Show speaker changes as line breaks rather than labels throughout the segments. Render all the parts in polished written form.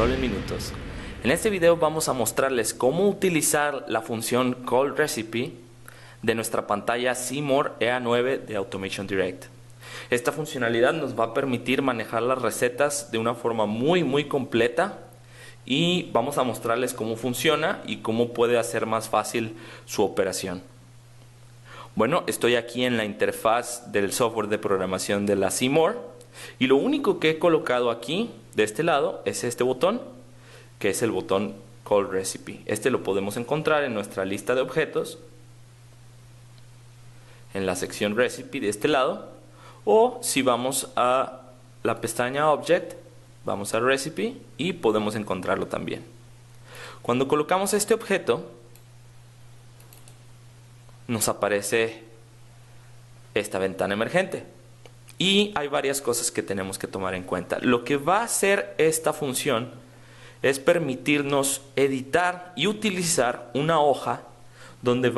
Control en minutos. En este video vamos a mostrarles cómo utilizar la función Call Recipe de nuestra pantalla Seymour EA9 de Automation Direct. Esta funcionalidad nos va a permitir manejar las recetas de una forma muy completa y vamos a mostrarles cómo funciona y cómo puede hacer más fácil su operación. Bueno, estoy aquí en la interfaz del software de programación de la Seymour y lo único que he colocado aquí de este lado es este botón, que es el botón Call Recipe. Este lo podemos encontrar en nuestra lista de objetos, en la sección Recipe de este lado, o si vamos a la pestaña Object, vamos a Recipe y podemos encontrarlo también. Cuando colocamos este objeto, nos aparece esta ventana emergente y hay varias cosas que tenemos que tomar en cuenta. Lo que va a hacer esta función es permitirnos editar y utilizar una hoja donde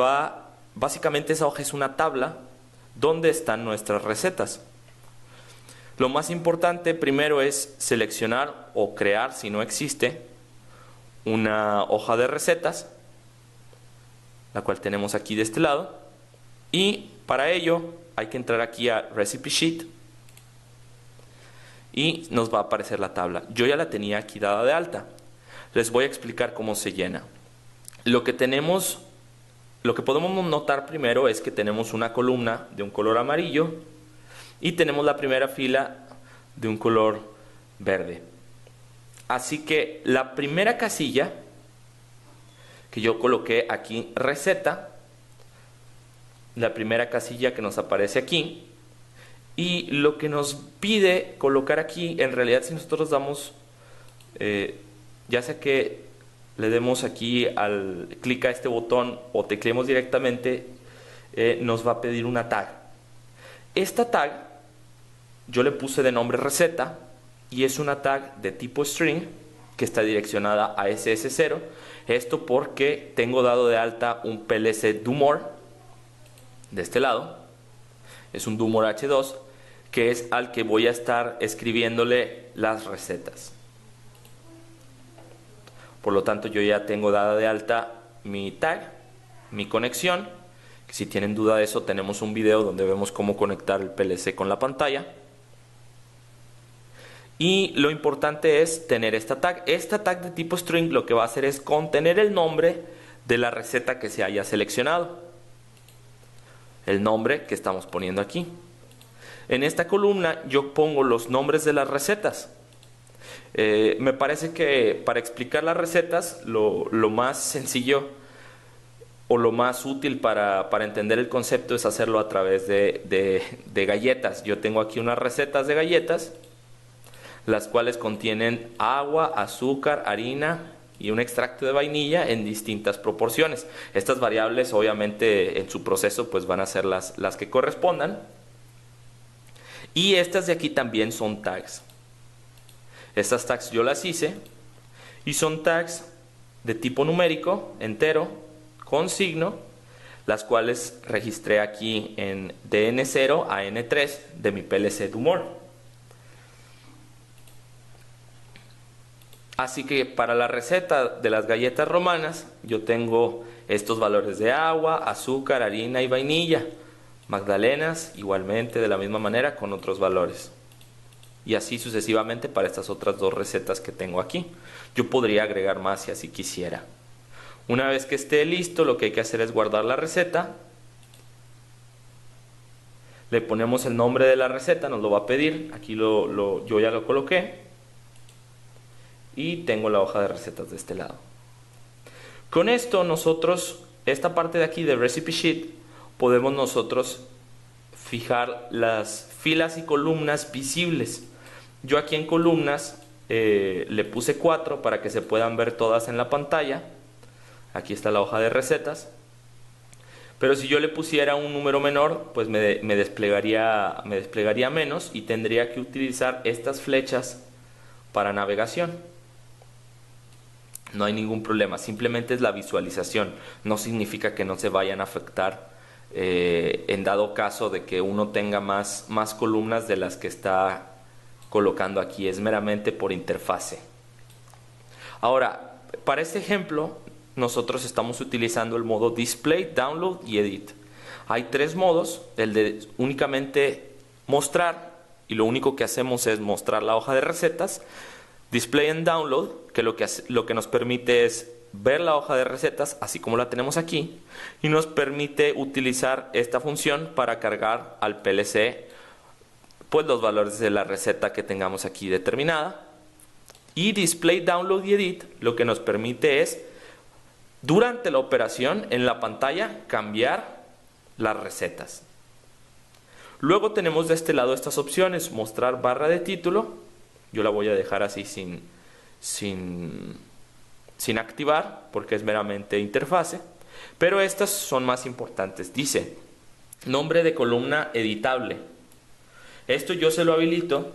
básicamente esa hoja es una tabla donde están nuestras recetas. Lo más importante primero es seleccionar o crear, si no existe, una hoja de recetas, la cual tenemos aquí de este lado, y para ello hay que entrar aquí a Recipe Sheet y nos va a aparecer la tabla. Yo ya la tenía aquí dada de alta. Les voy a explicar cómo se llena. Lo que podemos notar primero es que tenemos una columna de un color amarillo y tenemos la primera fila de un color verde. Así que la primera casilla que yo coloqué aquí, receta, la primera casilla que nos aparece aquí, y lo que nos pide colocar aquí, en realidad si nosotros damos, ya sea que le demos aquí al clic a este botón o tecleemos directamente, nos va a pedir una tag. Esta tag yo le puse de nombre receta y es una tag de tipo string que está direccionada a SS0. Esto porque tengo dado de alta un PLC DoMore de este lado. Es un DoMore H2 que es al que voy a estar escribiéndole las recetas. Por lo tanto, yo ya tengo dada de alta mi tag, mi conexión. Si tienen duda de eso, tenemos un video donde vemos cómo conectar el PLC con la pantalla. Y lo importante es tener esta tag. Esta tag de tipo string lo que va a hacer es contener el nombre de la receta que se haya seleccionado. El nombre que estamos poniendo aquí. En esta columna yo pongo los nombres de las recetas. Me parece que para explicar las recetas lo más sencillo o lo más útil para entender el concepto es hacerlo a través de galletas. Yo tengo aquí unas recetas de galletas, las cuales contienen agua, azúcar, harina y un extracto de vainilla en distintas proporciones. Estas variables obviamente en su proceso pues van a ser las que correspondan. Y estas de aquí también son tags. Estas tags yo las hice y son tags de tipo numérico, entero, con signo, las cuales registré aquí de N0 a N3 de mi PLC DoMore. Así que para la receta de las galletas romanas yo tengo estos valores de agua, azúcar, harina y vainilla. Magdalenas igualmente de la misma manera con otros valores. Y así sucesivamente para estas otras dos recetas que tengo aquí. Yo podría agregar más si así quisiera. Una vez que esté listo, lo que hay que hacer es guardar la receta. Le ponemos el nombre de la receta, nos lo va a pedir. Aquí yo ya lo coloqué. Y tengo la hoja de recetas de este lado. Con esto nosotros, esta parte de aquí de Recipe Sheet, podemos nosotros fijar las filas y columnas visibles. Yo aquí en columnas le puse 4 para que se puedan ver todas en la pantalla. Aquí está la hoja de recetas. Pero si yo le pusiera un número menor, pues me desplegaría menos y tendría que utilizar estas flechas para navegación. No hay ningún problema, simplemente es la visualización. No significa que no se vayan a afectar en dado caso de que uno tenga más columnas de las que está colocando aquí. Es meramente por interfase. Ahora, para este ejemplo, nosotros estamos utilizando el modo Display, Download y Edit. Hay tres modos, el de únicamente mostrar, y lo único que hacemos es mostrar la hoja de recetas. Display and Download, que lo que nos permite es ver la hoja de recetas, así como la tenemos aquí, y nos permite utilizar esta función para cargar al PLC pues los valores de la receta que tengamos aquí determinada. Y Display, Download y Edit lo que nos permite es, durante la operación en la pantalla, cambiar las recetas. Luego tenemos de este lado estas opciones: mostrar barra de título. Yo la voy a dejar así sin activar porque es meramente interfase, pero estas son más importantes. Dice nombre de columna editable. Esto yo se lo habilito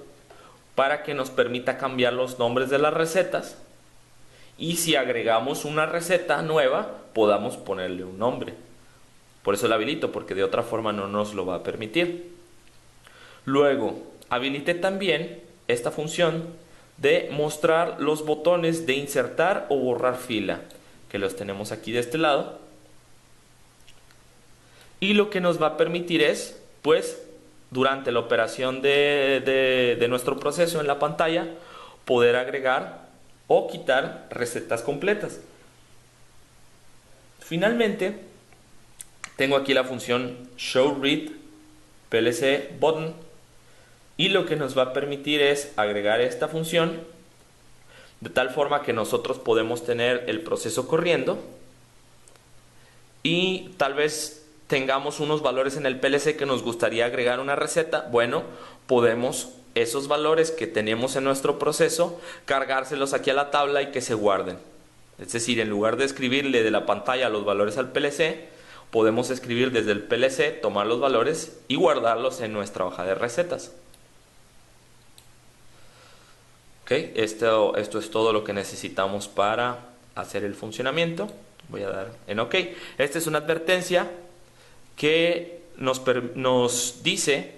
para que nos permita cambiar los nombres de las recetas, y si agregamos una receta nueva podamos ponerle un nombre. Por eso lo habilito, porque de otra forma no nos lo va a permitir. Luego habilité también esta función de mostrar los botones de insertar o borrar fila, que los tenemos aquí de este lado, y lo que nos va a permitir es, pues, durante la operación de nuestro proceso en la pantalla, poder agregar o quitar recetas completas. Finalmente, tengo aquí la función Show Read PLC Button, y lo que nos va a permitir es agregar esta función de tal forma que nosotros podemos tener el proceso corriendo y tal vez tengamos unos valores en el PLC que nos gustaría agregar una receta. Bueno, podemos esos valores que tenemos en nuestro proceso cargárselos aquí a la tabla y que se guarden. Es decir, en lugar de escribirle de la pantalla los valores al PLC, podemos escribir desde el PLC, tomar los valores y guardarlos en nuestra hoja de recetas. Okay, esto es todo lo que necesitamos para hacer el funcionamiento. Voy a dar en OK. Esta es una advertencia que nos dice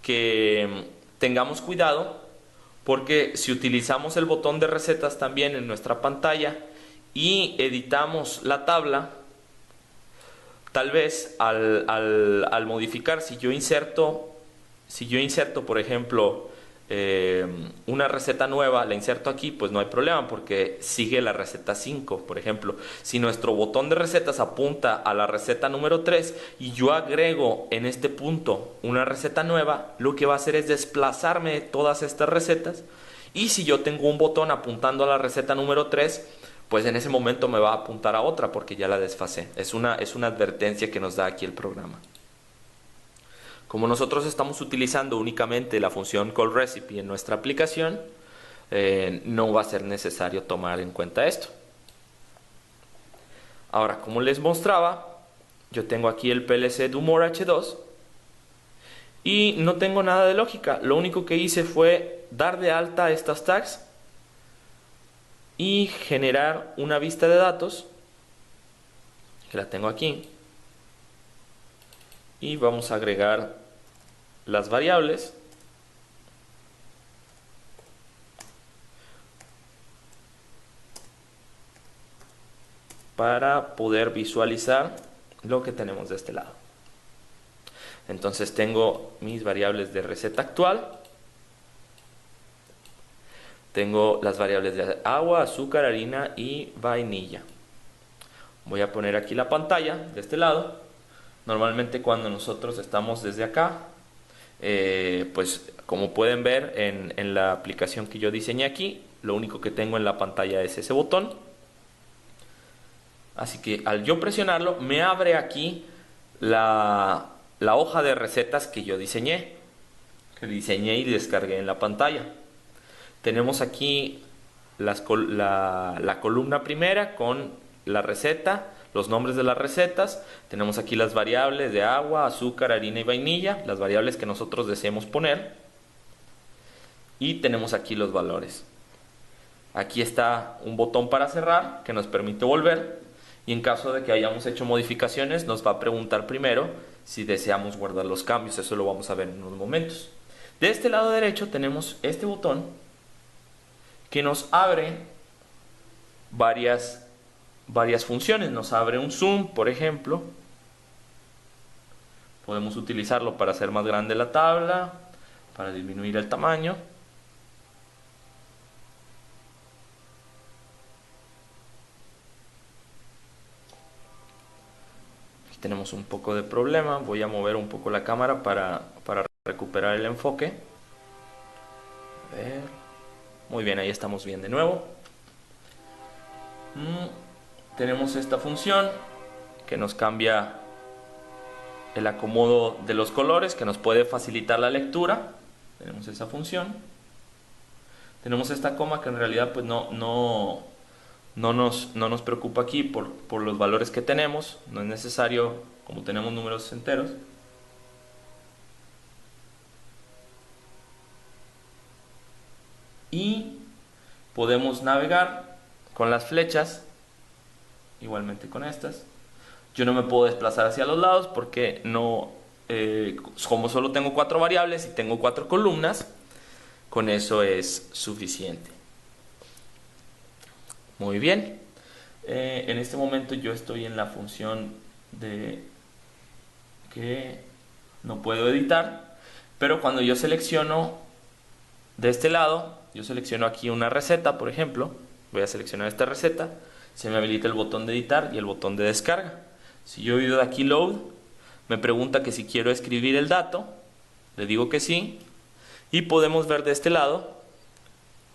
que tengamos cuidado, porque si utilizamos el botón de recetas también en nuestra pantalla y editamos la tabla, tal vez al modificar, si yo inserto por ejemplo una receta nueva, la inserto aquí, pues no hay problema porque sigue la receta 5. Por ejemplo, si nuestro botón de recetas apunta a la receta número 3 y yo agrego en este punto una receta nueva, lo que va a hacer es desplazarme todas estas recetas, y si yo tengo un botón apuntando a la receta número 3, pues en ese momento me va a apuntar a otra porque ya la desfasé. Es una advertencia que nos da aquí el programa. Como nosotros estamos utilizando únicamente la función callRecipe en nuestra aplicación, no va a ser necesario tomar en cuenta esto. Ahora, como les mostraba, yo tengo aquí el PLC DoMore H2 y no tengo nada de lógica. Lo único que hice fue dar de alta estas tags y generar una vista de datos, que la tengo aquí, y vamos a agregar las variables para poder visualizar lo que tenemos de este lado. Entonces tengo mis variables de receta actual, tengo las variables de agua, azúcar, harina y vainilla. Voy a poner aquí la pantalla de este lado. Normalmente cuando nosotros estamos desde acá, pues como pueden ver en la aplicación que yo diseñé aquí, lo único que tengo en la pantalla es ese botón. Así que al yo presionarlo, me abre aquí la hoja de recetas que yo diseñé y descargué en la pantalla. Tenemos aquí la columna primera con la receta, los nombres de las recetas. Tenemos aquí las variables de agua, azúcar, harina y vainilla, las variables que nosotros deseemos poner. Y tenemos aquí los valores. Aquí está un botón para cerrar que nos permite volver. Y en caso de que hayamos hecho modificaciones, nos va a preguntar primero si deseamos guardar los cambios. Eso lo vamos a ver en unos momentos. De este lado derecho tenemos este botón que nos abre varias funciones. Nos abre un zoom, por ejemplo. Podemos utilizarlo para hacer más grande la tabla, para disminuir el tamaño. Aquí tenemos un poco de problema. Voy a mover un poco la cámara para recuperar el enfoque. A ver. Muy bien, ahí estamos bien de nuevo. Tenemos esta función que nos cambia el acomodo de los colores, que nos puede facilitar la lectura. Tenemos esa función. Tenemos esta coma que en realidad pues no nos preocupa aquí por los valores que tenemos. No es necesario, como tenemos números enteros. Y podemos navegar con las flechas, igualmente con estas. Yo no me puedo desplazar hacia los lados porque como solo tengo 4 variables y tengo 4 columnas, con eso es suficiente. Muy bien. En este momento yo estoy en la función de que no puedo editar, pero cuando yo selecciono de este lado, yo selecciono aquí una receta, por ejemplo, voy a seleccionar esta receta, se me habilita el botón de editar y el botón de descarga. Si yo doy aquí load, me pregunta que si quiero escribir el dato, le digo que sí, y podemos ver de este lado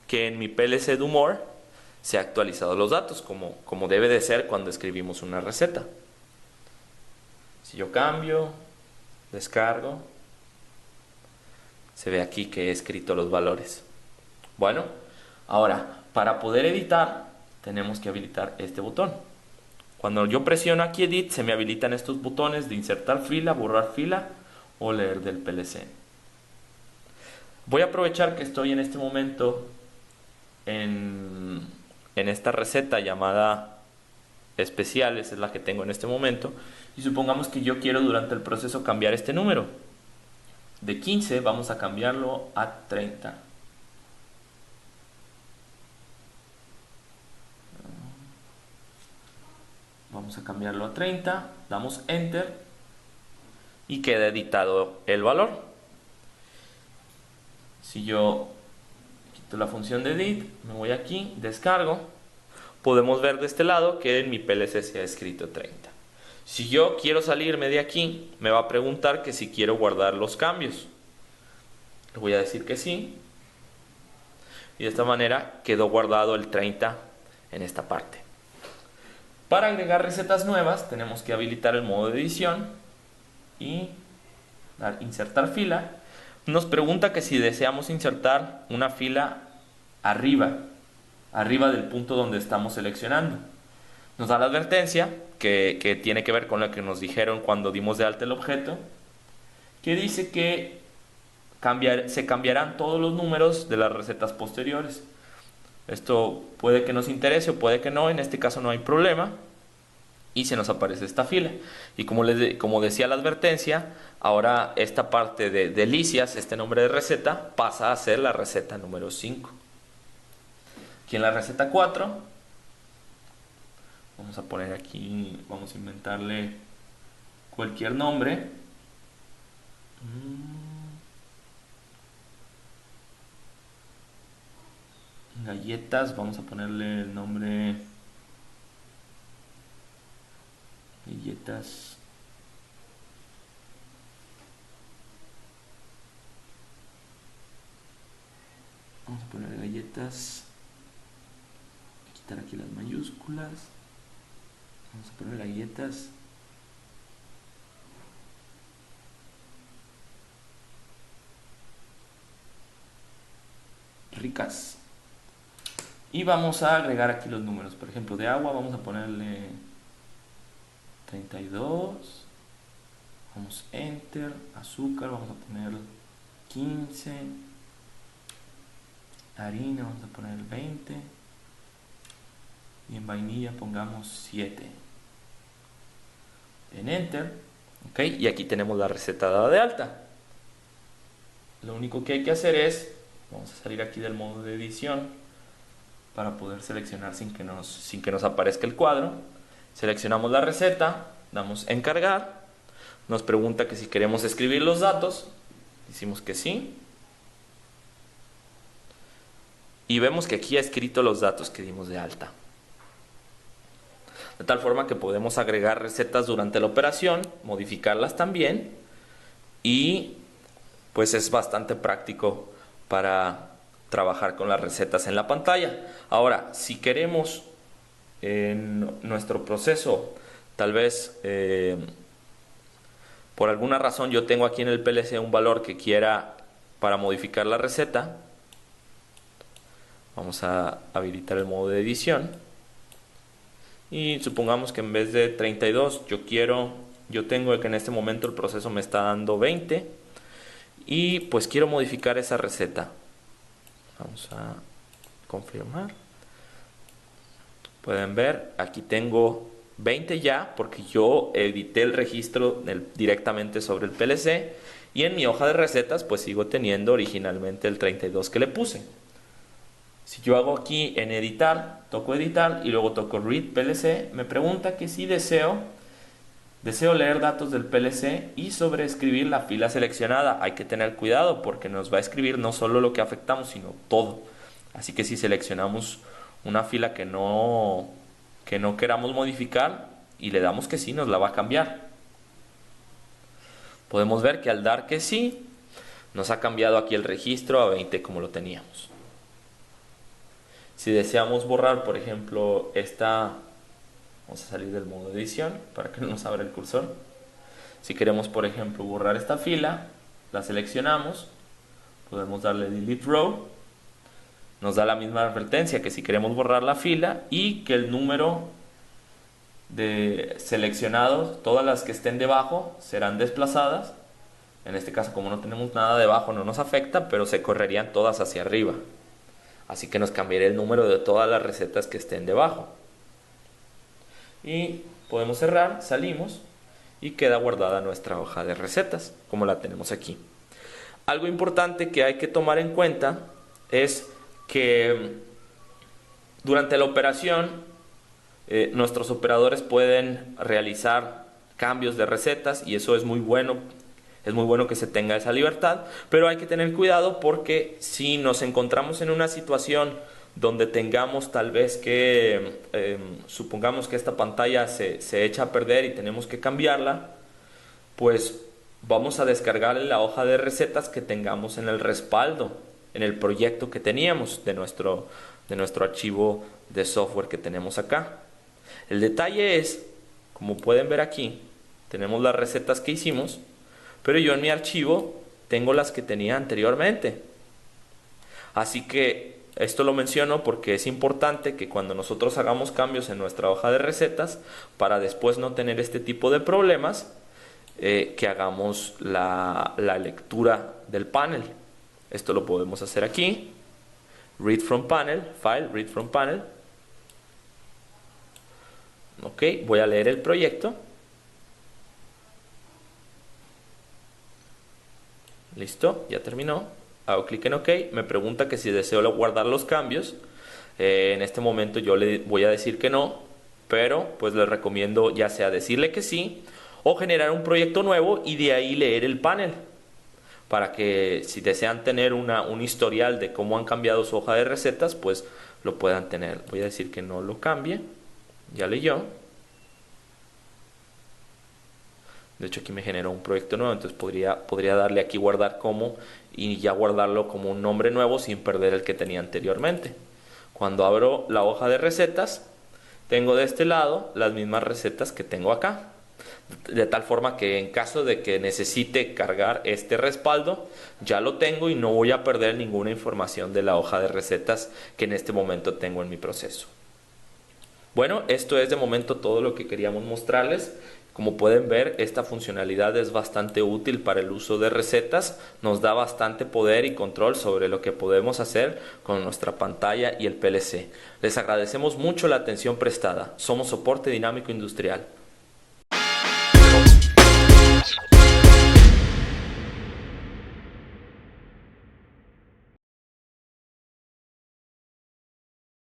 que en mi PLC do More se han actualizado los datos, como debe de ser cuando escribimos una receta. Si yo cambio, descargo, se ve aquí que he escrito los valores. Bueno, ahora, para poder editar, tenemos que habilitar este botón. Cuando yo presiono aquí Edit, se me habilitan estos botones de insertar fila, borrar fila o leer del PLC. Voy a aprovechar que estoy en este momento en esta receta llamada especiales, es la que tengo en este momento, y supongamos que yo quiero durante el proceso cambiar este número. De 15 vamos a cambiarlo a 30. Vamos a cambiarlo a 30, damos Enter y queda editado el valor. Si yo quito la función de Edit, me voy aquí, descargo, podemos ver de este lado que en mi PLC se ha escrito 30. Si yo quiero salirme de aquí, me va a preguntar que si quiero guardar los cambios. Le voy a decir que sí. Y de esta manera quedó guardado el 30 en esta parte. Para agregar recetas nuevas tenemos que habilitar el modo de edición y dar insertar fila. Nos pregunta que si deseamos insertar una fila arriba del punto donde estamos seleccionando. Nos da la advertencia que tiene que ver con lo que nos dijeron cuando dimos de alta el objeto, que dice que se cambiarán todos los números de las recetas posteriores. Esto puede que nos interese o puede que no, en este caso no hay problema. Y se nos aparece esta fila. Y como decía la advertencia, ahora esta parte de delicias, este nombre de receta, pasa a ser la receta número 5. Aquí en la receta 4, vamos a poner aquí, vamos a inventarle cualquier nombre. Galletas, vamos a ponerle el nombre galletas vamos a poner galletas, quitar aquí las mayúsculas, vamos a poner galletas ricas. Y vamos a agregar aquí los números. Por ejemplo, de agua vamos a ponerle 32. Vamos Enter. Azúcar vamos a poner 15. Harina vamos a poner 20. Y en vainilla pongamos 7. En Enter. Ok, y aquí tenemos la receta dada de alta. Lo único que hay que hacer es, vamos a salir aquí del modo de edición para poder seleccionar sin que nos aparezca el cuadro. Seleccionamos la receta, damos encargar, nos pregunta que si queremos escribir los datos, decimos que sí. Y vemos que aquí ha escrito los datos que dimos de alta. De tal forma que podemos agregar recetas durante la operación, modificarlas también, y pues es bastante práctico para trabajar con las recetas en la pantalla. Ahora, si queremos en nuestro proceso, tal vez por alguna razón yo tengo aquí en el PLC un valor que quiera para modificar la receta, vamos a habilitar el modo de edición y supongamos que en vez de 32 yo tengo que en este momento el proceso me está dando 20 y pues quiero modificar esa receta. Vamos a confirmar. Pueden ver, aquí tengo 20 ya porque yo edité el registro directamente sobre el PLC, y en mi hoja de recetas pues sigo teniendo originalmente el 32 que le puse. Si yo hago aquí en editar, toco editar y luego toco read PLC, me pregunta que si deseo leer datos del PLC y sobreescribir la fila seleccionada. Hay que tener cuidado porque nos va a escribir no solo lo que afectamos, sino todo. Así que si seleccionamos una fila que no queramos modificar y le damos que sí, nos la va a cambiar. Podemos ver que al dar que sí, nos ha cambiado aquí el registro a 20 como lo teníamos. Si deseamos borrar, por ejemplo, vamos a salir del modo de edición para que no nos abra el cursor. Si queremos, por ejemplo, borrar esta fila, la seleccionamos, podemos darle delete row. Nos da la misma advertencia que si queremos borrar la fila y que el número de seleccionados, todas las que estén debajo serán desplazadas. En este caso, como no tenemos nada debajo, no nos afecta, pero se correrían todas hacia arriba. Así que nos cambiaría el número de todas las recetas que estén debajo. Y podemos cerrar, salimos y queda guardada nuestra hoja de recetas, como la tenemos aquí. Algo importante que hay que tomar en cuenta es que durante la operación nuestros operadores pueden realizar cambios de recetas y eso es muy bueno que se tenga esa libertad, pero hay que tener cuidado porque si nos encontramos en una situación donde tengamos tal vez que supongamos que esta pantalla se echa a perder y tenemos que cambiarla, pues vamos a descargarle la hoja de recetas que tengamos en el respaldo, en el proyecto que teníamos de nuestro archivo de software que tenemos acá. El detalle es, como pueden ver aquí, tenemos las recetas que hicimos, pero yo en mi archivo tengo las que tenía anteriormente. Así que esto lo menciono porque es importante que cuando nosotros hagamos cambios en nuestra hoja de recetas, para después no tener este tipo de problemas, que hagamos la lectura del panel. Esto lo podemos hacer aquí, read from panel, file, read from panel. Ok, voy a leer el proyecto. Listo, ya terminó. Hago clic en OK, me pregunta que si deseo guardar los cambios. En este momento yo le voy a decir que no, pero pues les recomiendo ya sea decirle que sí o generar un proyecto nuevo y de ahí leer el panel, para que si desean tener un historial de cómo han cambiado su hoja de recetas, pues lo puedan tener. Voy a decir que no lo cambie. Ya leyó. De hecho aquí me generó un proyecto nuevo, entonces podría darle aquí guardar como y ya guardarlo como un nombre nuevo sin perder el que tenía anteriormente. Cuando abro la hoja de recetas, tengo de este lado las mismas recetas que tengo acá. De tal forma que en caso de que necesite cargar este respaldo, ya lo tengo y no voy a perder ninguna información de la hoja de recetas que en este momento tengo en mi proceso. Bueno, esto es de momento todo lo que queríamos mostrarles. Como pueden ver, esta funcionalidad es bastante útil para el uso de recetas, nos da bastante poder y control sobre lo que podemos hacer con nuestra pantalla y el PLC. Les agradecemos mucho la atención prestada. Somos Soporte Dinámico Industrial.